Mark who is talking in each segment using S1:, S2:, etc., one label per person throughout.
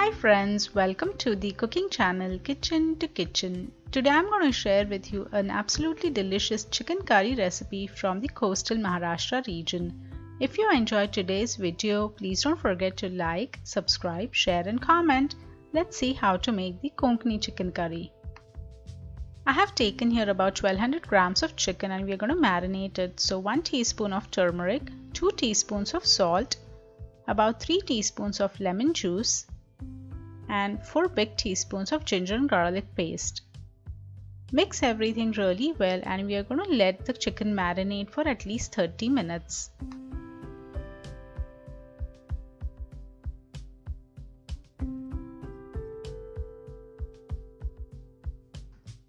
S1: Hi friends, welcome to the cooking channel Kitchen to Kitchen. Today I'm going to share with you an absolutely delicious chicken curry recipe from the coastal Maharashtra region. If you enjoyed today's video, please don't forget to like, subscribe, share and comment. Let's see how to make the Konkani chicken curry. I have taken here about 1200 grams of chicken and we are going to marinate it. So 1 teaspoon of turmeric, 2 teaspoons of salt, about 3 teaspoons of lemon juice, and 4 big teaspoons of ginger and garlic paste. Mix everything really well and we are going to let the chicken marinate for at least 30 minutes.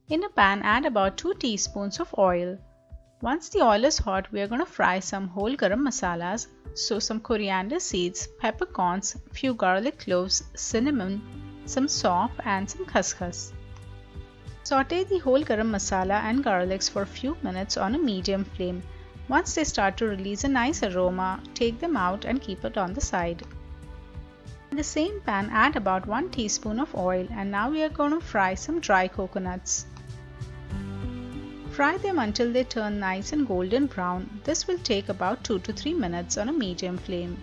S1: In a pan, add about 2 teaspoons of oil. Once the oil is hot, we are going to fry some whole garam masalas. So some coriander seeds, peppercorns, few garlic cloves, cinnamon, some sauf and some khaskhas. Saute the whole garam masala and garlics for a few minutes on a medium flame. Once they start to release a nice aroma, take them out and keep it on the side. In the same pan, add about 1 teaspoon of oil and now we are going to fry some dry coconuts. Fry them until they turn nice and golden brown. This will take about 2 to 3 minutes on a medium flame.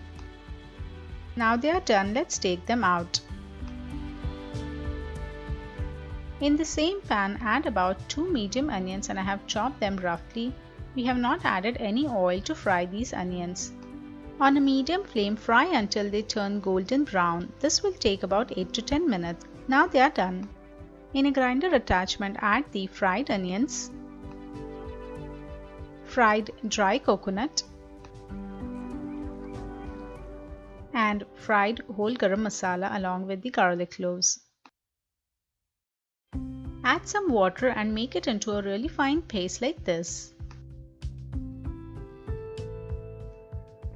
S1: Now they are done, let's take them out. In the same pan, add about 2 medium onions and I have chopped them roughly. We have not added any oil to fry these onions. On a medium flame, fry until they turn golden brown. This will take about 8 to 10 minutes. Now they are done. In a grinder attachment, add the fried onions, fried dry coconut and fried whole garam masala along with the garlic cloves. Add some water and make it into a really fine paste like this.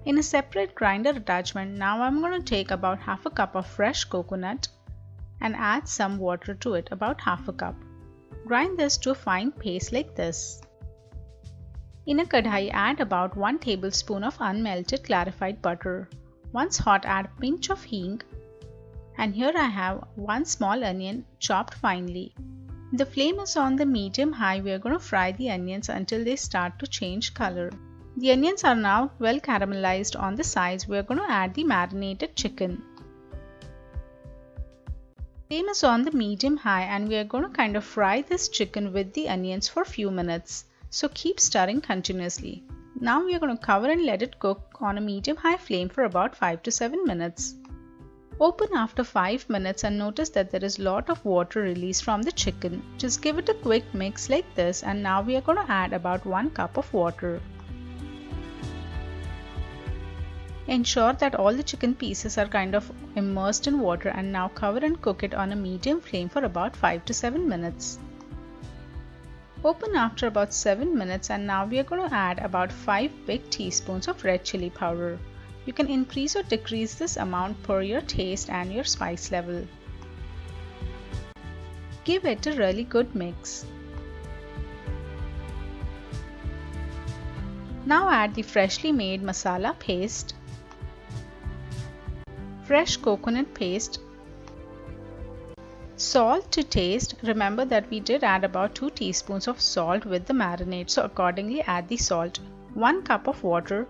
S1: In a separate grinder attachment, now I'm going to take about half a cup of fresh coconut and add some water to it, about half a cup. Grind this to a fine paste like this. In a kadhai, add about 1 tablespoon of unmelted clarified butter. Once hot, add a pinch of hing. And here I have 1 small onion chopped finely. The flame is on the medium high. We are going to fry the onions until they start to change color. The onions are now well caramelized on the sides. We are going to add the marinated chicken. Flame is on the medium high and we are going to kind of fry this chicken with the onions for a few minutes. So keep stirring continuously. Now we are going to cover and let it cook on a medium-high flame for about 5 to 7 minutes. Open after 5 minutes and notice that there is a lot of water released from the chicken. Just give it a quick mix like this and now we are going to add about 1 cup of water. Ensure that all the chicken pieces are kind of immersed in water and now cover and cook it on a medium flame for about 5 to 7 minutes. Open after about 7 minutes and now we are going to add about 5 big teaspoons of red chili powder. You can increase or decrease this amount per your taste and your spice level. Give it a really good mix. Now add the freshly made masala paste, fresh coconut paste, salt to taste. Remember that we did add about 2 teaspoons of salt with the marinade, so accordingly add the salt, 1 cup of water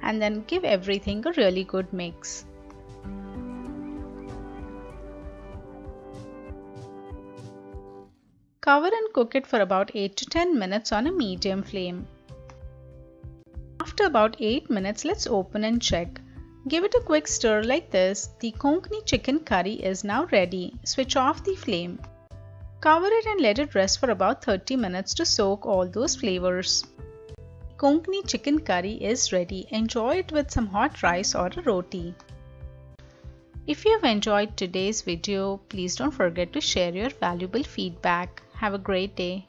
S1: and then give everything a really good mix. Cover and cook it for about 8 to 10 minutes on a medium flame. After about 8 minutes, let's open and check. Give it a quick stir like this. The Konkani chicken curry is now ready. Switch off the flame. Cover it and let it rest for about 30 minutes to soak all those flavors. Konkani chicken curry is ready. Enjoy it with some hot rice or a roti. If you have enjoyed today's video, please don't forget to share your valuable feedback. Have a great day.